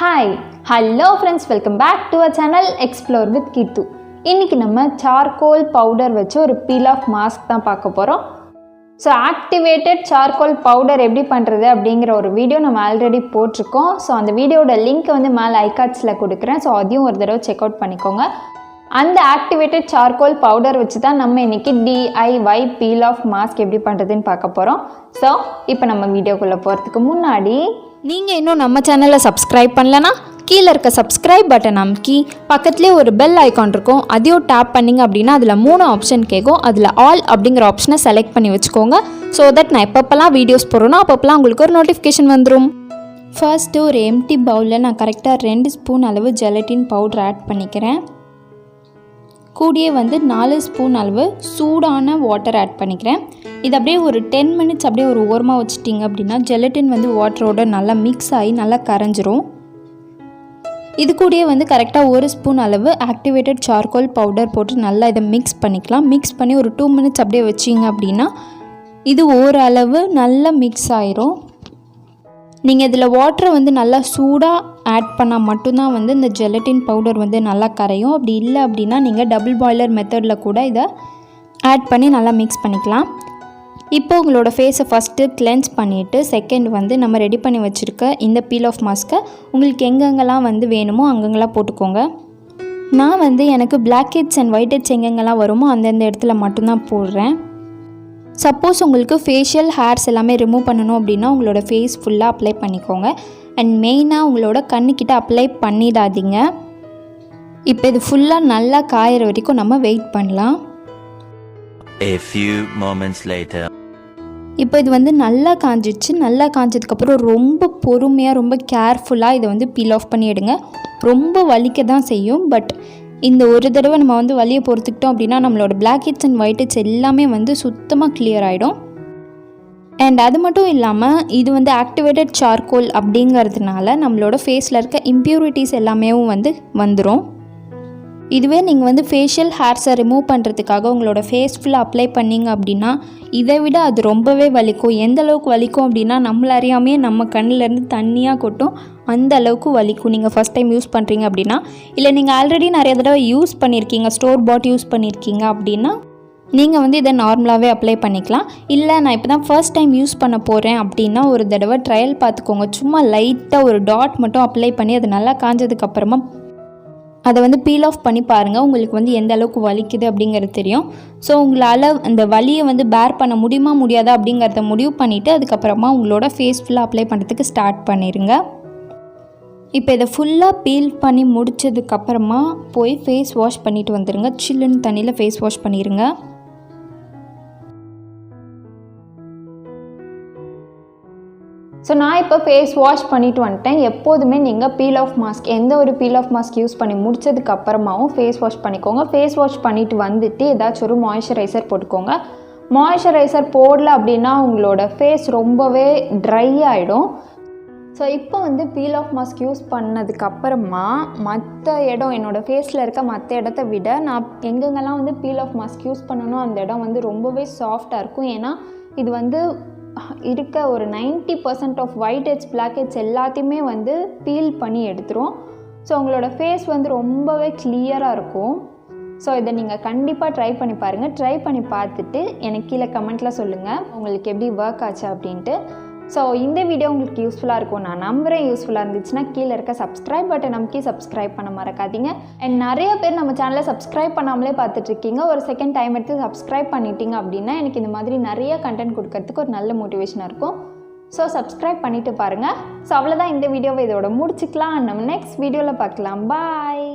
Hi hello friends, welcome back to our channel explore with Keerthu. இன்றைக்கி நம்ம charcoal powder வச்சு ஒரு பீல் ஆஃப் மாஸ்க் தான் பார்க்க போகிறோம். ஸோ ஆக்டிவேட்டட் சார்கோல் பவுடர் எப்படி பண்ணுறது அப்படிங்கிற ஒரு வீடியோ நம்ம ஆல்ரெடி போட்டிருக்கோம். ஸோ அந்த வீடியோட லிங்க் வந்து மேலே ஐகார்ட்ஸில் கொடுக்குறேன். ஸோ அதையும் ஒரு தடவை செக் அவுட் பண்ணிக்கோங்க. அந்த ஆக்டிவேட்டட் சார்கோல் பவுடர் வச்சு தான் நம்ம இன்றைக்கி DIY பீல் ஆஃப் மாஸ்க் எப்படி பண்ணுறதுன்னு பார்க்க போகிறோம். ஸோ இப்போ நம்ம வீடியோக்குள்ளே போகிறதுக்கு முன்னாடி நீங்கள் இன்னும் நம்ம சேனலை சப்ஸ்கிரைப் பண்ணலன்னா கீழே இருக்க சப்ஸ்கிரைப் பட்டன் அமுக்கி பக்கத்துலேயே ஒரு பெல் ஐக்கான் இருக்கும், அதையும் டேப் பண்ணிங்க அப்படின்னா அதில் 3 ஆப்ஷன் கேட்கும். அதில் ஆல் அப்படிங்கிற ஆப்ஷனை செலக்ட் பண்ணி வச்சுக்கோங்க. ஸோ தட் நான் எப்பப்பெல்லாம் வீடியோஸ் போடுறேன்னா அப்பப்பெல்லாம் உங்களுக்கு ஒரு நோட்டிஃபிகேஷன் வந்துடும். ஃபர்ஸ்ட்டு ஒரு எம்டி பவுலில் நான் கரெக்டாக 2 ஸ்பூன் அளவு ஜெலட்டின் பவுடர் ஆட் பண்ணிக்கிறேன். கூடியே வந்து 4 ஸ்பூன் அளவு சூடான வாட்டர் ஆட் பண்ணிக்கிறேன். இது அப்படியே ஒரு 10 மினிட்ஸ் அப்படியே ஒரு ஓரமாக வச்சுட்டிங்க அப்படின்னா ஜெலட்டின் வந்து வாட்டரோட நல்லா மிக்ஸ் ஆகி நல்லா கரைஞ்சிரும். இது கூடயே வந்து கரெக்டாக 1 ஸ்பூன் அளவு ஆக்டிவேட்டட் சார்கோல் பவுடர் போட்டு நல்லா இதை மிக்ஸ் பண்ணிக்கலாம். மிக்ஸ் பண்ணி ஒரு 2 மினிட்ஸ் அப்படியே வச்சிங்க அப்படின்னா இது ஓரளவு நல்லா மிக்ஸ் ஆயிரும். நீங்கள் இதில் வாட்டரை வந்து நல்லா சூடாக ஆட் பண்ணால் மட்டும்தான் வந்து இந்த ஜெலட்டின் பவுடர் வந்து நல்லா கரையும். அப்படி இல்லை அப்படின்னா நீங்கள் டபுள் பாய்லர் மெத்தடில் கூட இதை ஆட் பண்ணி நல்லா மிக்ஸ் பண்ணிக்கலாம். இப்போ உங்களோட ஃபேஸை ஃபஸ்ட்டு கிளென்ஸ் பண்ணிவிட்டு செகண்ட் வந்து நம்ம ரெடி பண்ணி வச்சுருக்க இந்த பீல் ஆஃப் மாஸ்க்கை உங்களுக்கு எங்கெங்கெல்லாம் வந்து வேணுமோ அங்கங்கெல்லாம் போட்டுக்கோங்க. நான் வந்து எனக்கு black heads and white heads எங்கெங்கெல்லாம் வருமோ அந்தந்த இடத்துல மட்டும்தான் போடுறேன். சப்போஸ் உங்களுக்கு ஃபேஷியல் ஹேர்ஸ் எல்லாமே ரிமூவ் பண்ணணும் அப்படின்னா உங்களோட ஃபேஸ் ஃபுல்லாக அப்ளை பண்ணிக்கோங்க. அண்ட் மெயினாக உங்களோட கண்ணுக்கிட்ட அப்ளை பண்ணிடாதீங்க. இப்போ இது ஃபுல்லாக நல்லா காயிற வரைக்கும் நம்ம வெயிட் பண்ணலாம். A few moments later. இப்போ இது வந்து நல்லா காஞ்சிடுச்சு. நல்லா காஞ்சதுக்கப்புறம் ரொம்ப பொறுமையாக ரொம்ப கேர்ஃபுல்லாக இதை வந்து பீல் ஆஃப் பண்ணி எடுங்க. ரொம்ப வலிக்க தான் செய்யும். பட் இந்த ஒரு தடவை நம்ம வந்து வலியை பொறுத்துக்கிட்டோம் அப்படின்னா நம்மளோட black heads and white heads எல்லாமே வந்து சுத்தமாக கிளியர் ஆகிடும். அண்ட் அது மட்டும் இல்லாமல் இது வந்து ஆக்டிவேட்டட் சார்கோல் அப்படிங்கிறதுனால நம்மளோட ஃபேஸில் இருக்க இம்ப்யூரிட்டிஸ் எல்லாமே வந்து வந்துடும். இதுவே நீங்கள் வந்து ஃபேஷியல் ஹேர்ஸை ரிமூவ் பண்ணுறதுக்காக உங்களோட ஃபேஸ் ஃபுல்லாக அப்ளை பண்ணிங்க அப்படின்னா இதை விட அது ரொம்பவே வலிக்கும். எந்த அளவுக்கு வலிக்கும் அப்படின்னா நம்மள அறியாமையே நம்ம கண்ணிலேருந்து தண்ணியாக கொட்டும். அந்த அளவுக்கு வலிக்கும் நீங்கள் ஃபஸ்ட் டைம் யூஸ் பண்ணுறீங்க அப்படின்னா. இல்லை நீங்கள் ஆல்ரெடி நிறைய தடவை யூஸ் பண்ணியிருக்கீங்க, ஸ்டோர் பாட் யூஸ் பண்ணியிருக்கீங்க அப்படின்னா நீங்கள் வந்து இதை நார்மலாகவே அப்ளை பண்ணிக்கலாம். இல்லை நான் இப்போ தான் ஃபர்ஸ்ட் டைம் யூஸ் பண்ண போகிறேன் அப்படின்னா ஒரு தடவை ட்ரையல் பார்த்துக்கோங்க. சும்மா லைட்டாக ஒரு டாட் மட்டும் அப்ளை பண்ணி அது நல்லா காஞ்சதுக்கப்புறமா அதை வந்து பீல் ஆஃப் பண்ணி பாருங்கள். உங்களுக்கு வந்து எந்த அளவுக்கு வலிக்குது அப்படிங்கிறது தெரியும். ஸோ உங்களால் அந்த வலியை வந்து பேர் பண்ண முடியுமா முடியாதா அப்படிங்கிறத முடிவு பண்ணிவிட்டு அதுக்கப்புறமா உங்களோட ஃபேஸ் ஃபுல்லாக அப்ளை பண்ணுறதுக்கு ஸ்டார்ட் பண்ணிடுங்க. இப்போ இதை ஃபுல்லாக பீல் பண்ணி முடித்ததுக்கப்புறமா போய் ஃபேஸ் வாஷ் பண்ணிவிட்டு வந்துடுங்க. சில்லுன்னு தண்ணியில் ஃபேஸ் வாஷ் பண்ணிடுங்க. ஸோ நான் இப்போ ஃபேஸ் வாஷ் பண்ணிட்டு வந்துட்டேன். எப்போதுமே நீங்கள் பீல் ஆஃப் மாஸ்க் எந்த ஒரு பீல் ஆஃப் மாஸ்க் யூஸ் பண்ணி முடிச்சதுக்கு அப்புறமாவும் ஃபேஸ் வாஷ் பண்ணிக்கோங்க. ஃபேஸ் வாஷ் பண்ணிவிட்டு வந்துட்டு ஏதாச்சும் ஒரு மாய்ஸ்சரைசர் போட்டுக்கோங்க. மாய்ஸ்சரைசர் போடல அப்படின்னா உங்களோட ஃபேஸ் ரொம்பவே ட்ரை ஆகிடும். ஸோ இப்போ வந்து பீல் ஆஃப் மாஸ்க் யூஸ் பண்ணதுக்கப்புறமா மற்ற இடம் என்னோடய ஃபேஸில் இருக்க மற்ற இடத்த விட நான் எங்கெங்கெல்லாம் வந்து பீல் ஆஃப் மாஸ்க் யூஸ் பண்ணணும் அந்த இடம் வந்து ரொம்பவே சாஃப்டாக இருக்கும். ஏன்னா இது வந்து இருக்க ஒரு 90% of white heads black heads எல்லாத்தையுமே வந்து பீல் பண்ணி எடுத்துரும். ஸோ உங்களோட ஃபேஸ் வந்து ரொம்பவே கிளியராக இருக்கும். ஸோ இதை நீங்கள் கண்டிப்பாக ட்ரை பண்ணி பாருங்கள். ட்ரை பண்ணி பார்த்துட்டு எனக்கு கீழே கமெண்ட்டில் சொல்லுங்கள் உங்களுக்கு எப்படி ஒர்க் ஆச்சு அப்படின்ட்டு. ஸோ இந்த வீடியோ உங்களுக்கு யூஸ்ஃபுல்லாக இருக்கும் நான் நம்புகிறேன். யூஸ்ஃபுல்லாக இருந்துச்சுன்னா கீழே இருக்க சப்ஸ்கிரைப் பட்டன் நமக்கு சப்ஸ்கிரைப் பண்ண மறக்காதீங்க. அண்ட் நிறைய பேர் நம்ம சேனலை சப்ஸ்கிரைப் பண்ணாமலே பார்த்துட்ருக்கீங்க. ஒரு செகண்ட் டைம் எடுத்து சப்ஸ்கிரைப் பண்ணிட்டீங்க அப்படின்னா எனக்கு இந்த மாதிரி நிறைய கண்டென்ட் கொடுக்கறதுக்கு ஒரு நல்ல மோட்டிவேஷனாக இருக்கும். ஸோ சப்ஸ்கிரைப் பண்ணிவிட்டு பாருங்கள். ஸோ அவ்வளோதான், இந்த வீடியோவை இதோட முடிச்சுக்கலாம். நம்ம நெக்ஸ்ட் வீடியோவில் பார்க்கலாம். பாய்.